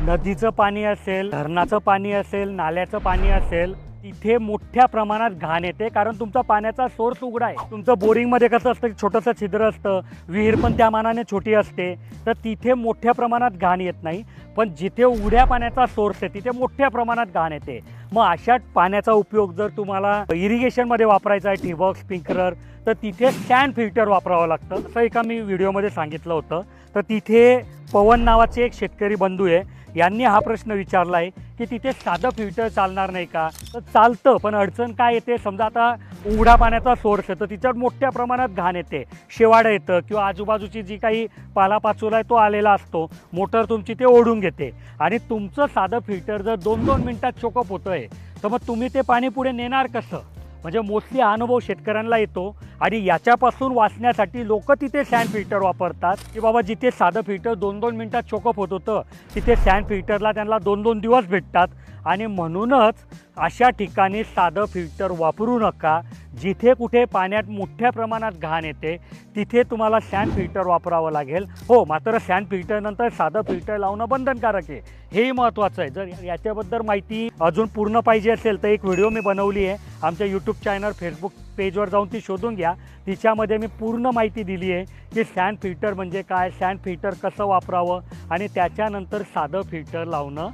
नदीचं पाणी असेल, धरणाचं पाणी असेल, नाल्याचं पाणी असेल, तिथे मोठ्या प्रमाणात घाण येते, कारण तुमचा पाण्याचा सोर्स उघडा आहे. तुमचं बोरिंगमध्ये कसं असतं की छोटंसं छिद्र असतं, विहीर पण त्या मानाने छोटी असते, तर तिथे मोठ्या प्रमाणात घाण येत नाही. पण जिथे उघड्या पाण्याचा सोर्स आहे तिथे मोठ्या प्रमाणात घाण येते. मग अशा पाण्याचा उपयोग जर तुम्हाला इरिगेशनमध्ये वापरायचा आहे, ठिबक, स्प्रिंकलर, तर तिथे सँड फिल्टर वापरावं लागतं. असं एका मी व्हिडिओमध्ये सांगितलं होतं. तर तिथे पवन नावाचे एक शेतकरी बंधू आहे, यांनी हा प्रश्न विचारला आहे की तिथे साधं फिल्टर चालणार नाही का? तर चालतं, पण अडचण काय येते, समजा आता उघडा पाण्याचा सोर्स आहे तर तिच्यात मोठ्या प्रमाणात घाण येते, शेवाळं येतं किंवा आजूबाजूची जी काही पालापाचोळा आहे तो आलेला असतो, मोटर तुमची ते ओढून घेते आणि तुमचं साधं फिल्टर जर 2-2 मिनिटात चोकअप होतं आहे, तर मग तुम्ही ते पाणी पुढे नेणार कसं? म्हणजे मोस्टली हा अनुभव शेतकऱ्यांना येतो आणि याच्यापासून वाचण्यासाठी लोक तिथे सँड फिल्टर वापरतात की बाबा जिथे साधं फिल्टर 2-2 मिनिटात चोकअप होत होतं तिथे सँड फिल्टरला त्यांना 2-2 दिवस भेटतात. आणि म्हणूनच अशा ठिकाणी साधं फिल्टर वापरू नका. जिथे कुठे पाण्यात मोठ्या प्रमाणात घाण येते तिथे तुम्हाला सँड फिल्टर वापरावं लागेल. हो, मात्र सँड फिल्टरनंतर साधं फिल्टर लावणं बंधनकारक आहे, हेही महत्त्वाचं आहे. जर याच्याबद्दल माहिती अजून पूर्ण पाहिजे असेल तर एक व्हिडिओ मी बनवली आहे आमच्या यूट्यूब चॅनल, फेसबुक पेजवर जाऊन ती शोधून घ्या. तिच्यामध्ये मी पूर्ण माहिती दिली आहे की सँड फिल्टर म्हणजे काय, सँड फिल्टर कसं वापरावं आणि त्याच्यानंतर साधं फिल्टर लावणं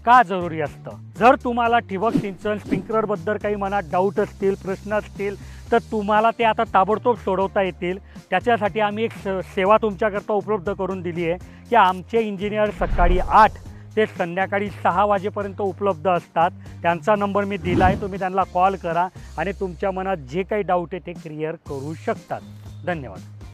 का जरुरी असतं. जर तुम्हाला ठिबक सिंचन, स्प्रिंकलरबद्दल काही मनात डाऊट असतील, प्रश्न असतील, तर तुम्हाला ते आता ताबडतोब सोडवता येतील. त्याच्यासाठी आम्ही एक सेवा तुमच्याकरता उपलब्ध करून दिली आहे की आमचे इंजिनियर सकाळी 8 ते संध्याकाळी 6 वाजेपर्यंत उपलब्ध असतात. त्यांचा नंबर मी दिला आहे, तुम्ही त्यांना कॉल करा आणि तुमच्या मनात जे काही डाऊट आहे ते क्लिअर करू शकतात. धन्यवाद.